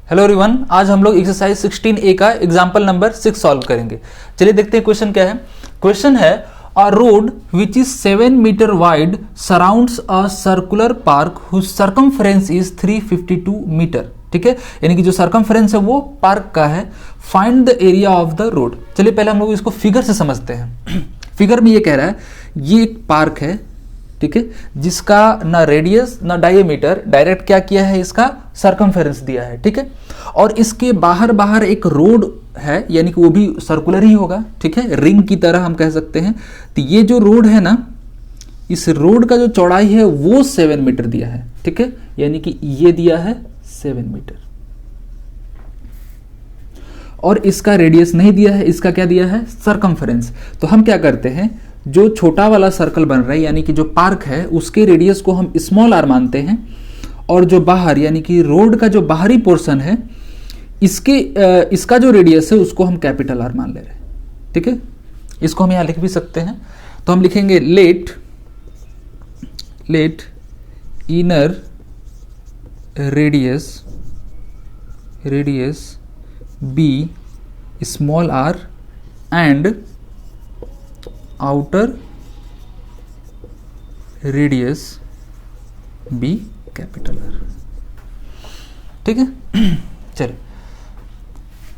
Hello everyone, आज हम लोग एक्सरसाइज 16A का एग्जाम्पल नंबर 6 सॉल्व करेंगे। चलिए देखते हैं क्वेश्चन क्या है। क्वेश्चन है a road which is 7 metre wide surrounds a circular park whose circumference is 352 metre. ठीक है, यानी कि जो सर्कमफ्रेंस है वो पार्क का है। Find the area of the road. चलिए पहले हम लोग इसको फिगर से समझते हैं। फिगर में ये कह रहा है ये एक पार्क है, ठीक है, जिसका ना रेडियस ना डायमीटर, डायरेक्ट क्या किया है, इसका सर्कमफेरेंस दिया है। ठीक है, और इसके बाहर बाहर एक रोड है, यानी कि वो भी सर्कुलर ही होगा। ठीक है, रिंग की तरह हम कह सकते हैं। तो ये जो रोड है ना, इस रोड का जो चौड़ाई है वो 7 मीटर दिया है। ठीक है, यानी कि ये दिया है 7 मीटर, और इसका रेडियस नहीं दिया है, इसका क्या दिया है, सर्कमफेरेंस। तो हम क्या करते हैं, जो छोटा वाला सर्कल बन रहा है यानी कि जो पार्क है उसके रेडियस को हम स्मॉल आर मानते हैं, और जो बाहर यानी कि रोड का जो बाहरी पोर्शन है इसका जो रेडियस है उसको हम कैपिटल आर मान ले रहे हैं। ठीक है, इसको हम यहां लिख भी सकते हैं। तो हम लिखेंगे let inner radius be small r and outer radius be capital R. ठीक है, चलिए,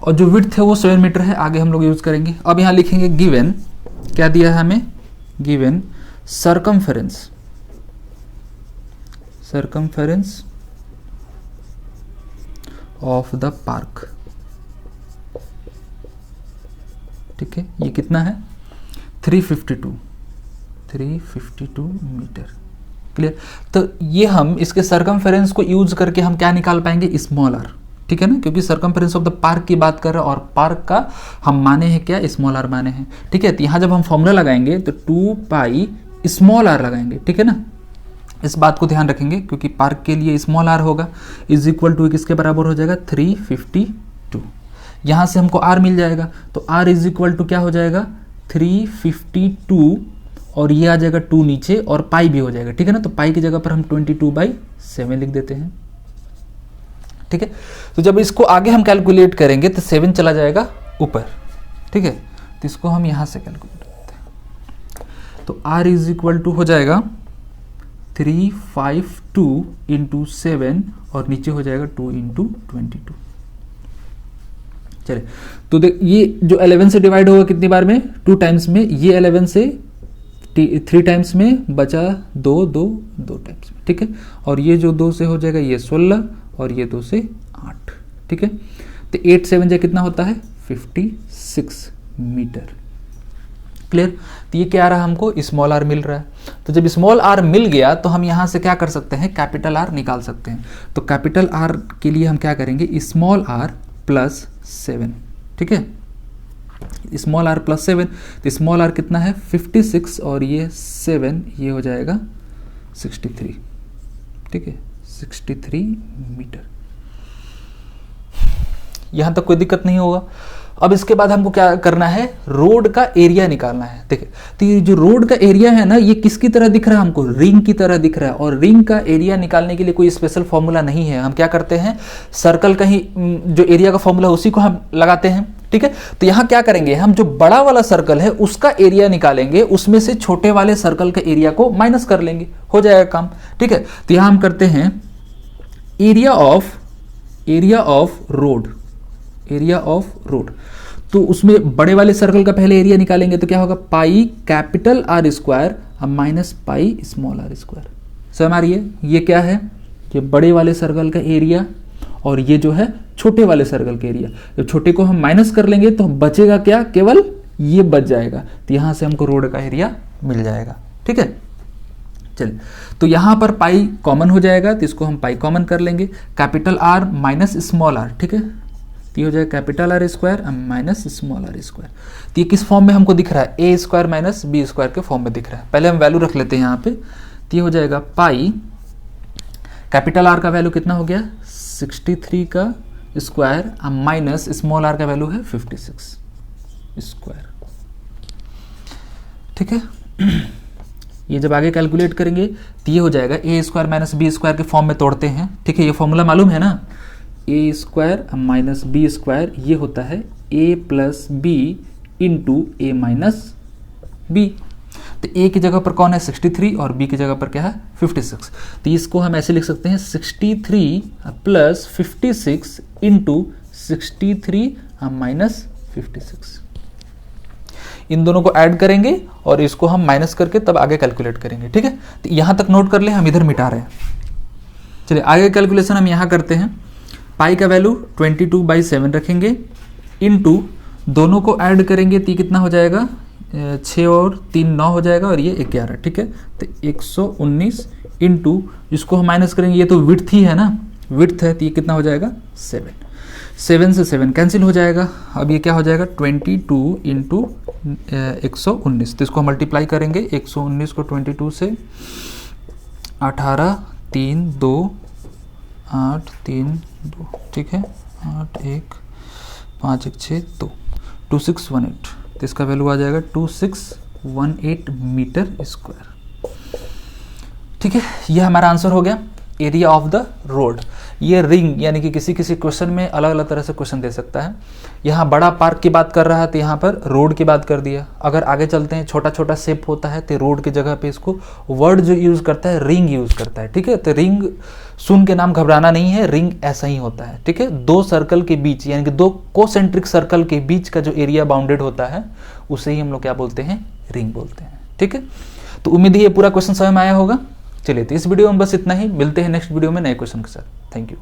और जो विड्थ है वो 7 मीटर है, आगे हम लोग यूज करेंगे। अब यहां लिखेंगे गिवन, क्या दिया है हमें, given circumference of the park. ठीक है, ये कितना है, 352 मीटर। क्लियर। तो ये हम इसके सर्कमफेरेंस को यूज करके हम क्या निकाल पाएंगे, स्मॉल आर। ठीक है ना, क्योंकि सर्कमफेरेंस ऑफ द पार्क की बात कर रहे हैं और पार्क का हम माने हैं क्या, स्मॉल आर माने हैं। ठीक है, तो यहां जब हम फॉर्मूला लगाएंगे तो 2 पाई स्मॉल आर लगाएंगे। ठीक है ना, इस बात को ध्यान रखेंगे क्योंकि पार्क के लिए स्मॉल आर होगा, इज इक्वल टू किसके बराबर हो जाएगा, 352। यहां से हमको आर मिल जाएगा, तो आर इज इक्वल टू क्या हो जाएगा, 352, और ये आ जाएगा 2 नीचे और पाई भी हो जाएगा। ठीक है ना, तो पाई की जगह पर हम 22/7 लिख देते हैं। ठीक है, तो जब इसको आगे हम कैलकुलेट करेंगे तो 7 चला जाएगा ऊपर। ठीक है, तो इसको हम यहां से कैलकुलेट करते हैं, तो आर इज इक्वल टू हो जाएगा 352 इंटू 7, और नीचे हो जाएगा 2 इंटू 22। चलिए, तो देख ये जो 11 से डिवाइड होगा कितनी बार में, 2 टाइम्स में, ये 11 से 3 टाइम्स में, बचा 2 टाइम्स में। ठीक है, और ये जो 2 से हो जाएगा ये 16, और ये 2 से 8। ठीक है, तो 8 7 जा कितना होता है, 56 मीटर। क्लियर। तो ये क्या आ रहा है, हमको स्मॉल आर मिल रहा है। तो जब स्मॉल आर मिल गया तो हम यहां से क्या कर सकते हैं, कैपिटल आर निकाल सकते हैं। तो कैपिटल आर के लिए हम क्या करेंगे, स्मॉल आर प्लस 7। ठीक है, स्मॉल आर प्लस 7, तो स्मॉल आर कितना है, 56, और ये 7, ये हो जाएगा 63। ठीक है, 63 मीटर। यहां तक कोई दिक्कत नहीं होगा। अब इसके बाद हमको क्या करना है, रोड का एरिया निकालना है। देखिए, तो ये जो रोड का एरिया है ना, ये किसकी तरह दिख रहा है हमको, रिंग की तरह दिख रहा है। और रिंग का एरिया निकालने के लिए कोई स्पेशल फॉर्मूला नहीं है। हम क्या करते हैं, सर्कल का ही जो एरिया का फॉर्मूला उसी को हम लगाते हैं। ठीक है, तो यहां क्या करेंगे, हम जो बड़ा वाला सर्कल है उसका एरिया निकालेंगे, उसमें से छोटे वाले सर्कल के एरिया को माइनस कर लेंगे, हो जाएगा काम। ठीक है, तो यहां हम करते हैं एरिया ऑफ रोड। तो उसमें बड़े वाले सर्कल का पहले एरिया निकालेंगे तो क्या होगा, pi capital R square minus pi small r square. समझ आ रही है, ये क्या है, ये बड़े वाले सर्कल का एरिया, और ये जो है छोटे वाले सर्कल का एरिया। जब छोटे को हम माइनस कर लेंगे तो बचेगा क्या, केवल ये बच जाएगा। तो यहां से हमको रोड का एरिया मिल जाएगा। ठीक है, चलिए, तो यहां पर पाई कॉमन हो जाएगा, तो इसको हम पाई कॉमन कर लेंगे, capital R minus small r. ठीक है, तो ये हो जाएगा capital R square minus small r square. तो ये किस फॉर्म में हमको दिख रहा है, a square minus b square के फॉर्म में दिख रहा है। पहले हम वैल्यू रख लेते हैं यहाँ पे। तो ये हो जाएगा पाई, कैपिटल आर का वैल्यू कितना हो गया, 63 का स्क्वायर, माइनस स्मॉल आर का वैल्यू है 56 स्क्वायर। ठीक है, ये जब आगे कैलकुलेट करेंगे तो ये हो जाएगा ए स्क्वायर माइनस बी स्क्वायर के फॉर्म में तोड़ते हैं। ठीक है, ये फॉर्मूला मालूम है ना, ए स्क्वायर माइनस बी स्क्वायर, ये होता है ए प्लस बी इंटू ए माइनस बी। तो ए की जगह पर कौन है 63 और बी की जगह पर क्या है 56। तो इसको हम ऐसे लिख सकते हैं 63 प्लस 56 इंटू 63 माइनस 56। इन दोनों को ऐड करेंगे और इसको हम माइनस करके तब आगे कैलकुलेट करेंगे, ठीक है। तो यहां तक नोट कर ले, हम इधर मिटा रहे हैं। चलिए आगे कैलकुलेशन हम यहां करते हैं। पाई का वैल्यू 22/7 रखेंगे, इनटू दोनों को ऐड करेंगे तो कितना हो जाएगा 6 और 3 9 हो जाएगा और ये 11, ठीक है। तो 119 इंटू इसको हम माइनस करेंगे, ये तो विड्थ ही है ना, विड्थ है, तो ये कितना हो जाएगा 7। 7 से 7 कैंसिल हो जाएगा। अब ये क्या हो जाएगा 22 इंटू 119। तो इसको मल्टीप्लाई करेंगे 119 को 22 से 18 3 2 8 3 2, ठीक है, 8 1 5 1 6 2 2618। तो इसका वैल्यू आ जाएगा 2618 मीटर स्क्वायर, ठीक है। ये हमारा आंसर हो गया एरिया ऑफ द रोड। ये रिंग यानी कि किसी किसी क्वेश्चन में अलग अलग तरह से क्वेश्चन दे सकता है। यहाँ बड़ा पार्क की बात कर रहा है तो यहाँ पर रोड की बात कर दिया। अगर आगे चलते हैं छोटा छोटा शेप होता है तो रोड की जगह पे इसको वर्ड जो यूज़ करता है रिंग यूज़ करता है, ठीक है। तो रिंग सुन के नाम घबराना नहीं है, रिंग ऐसा ही होता है, ठीक है। दो सर्कल के बीच यानी कि दो कोसेंट्रिक सर्कल के बीच का जो एरिया बाउंडेड होता है उसे ही हम लोग क्या बोलते हैं, रिंग बोलते हैं, ठीक है। तो उम्मीद है ये पूरा क्वेश्चन समझ में आया होगा। चलिए तो इस वीडियो में बस इतना ही, मिलते हैं नेक्स्ट वीडियो में नए क्वेश्चन के साथ। Thank you.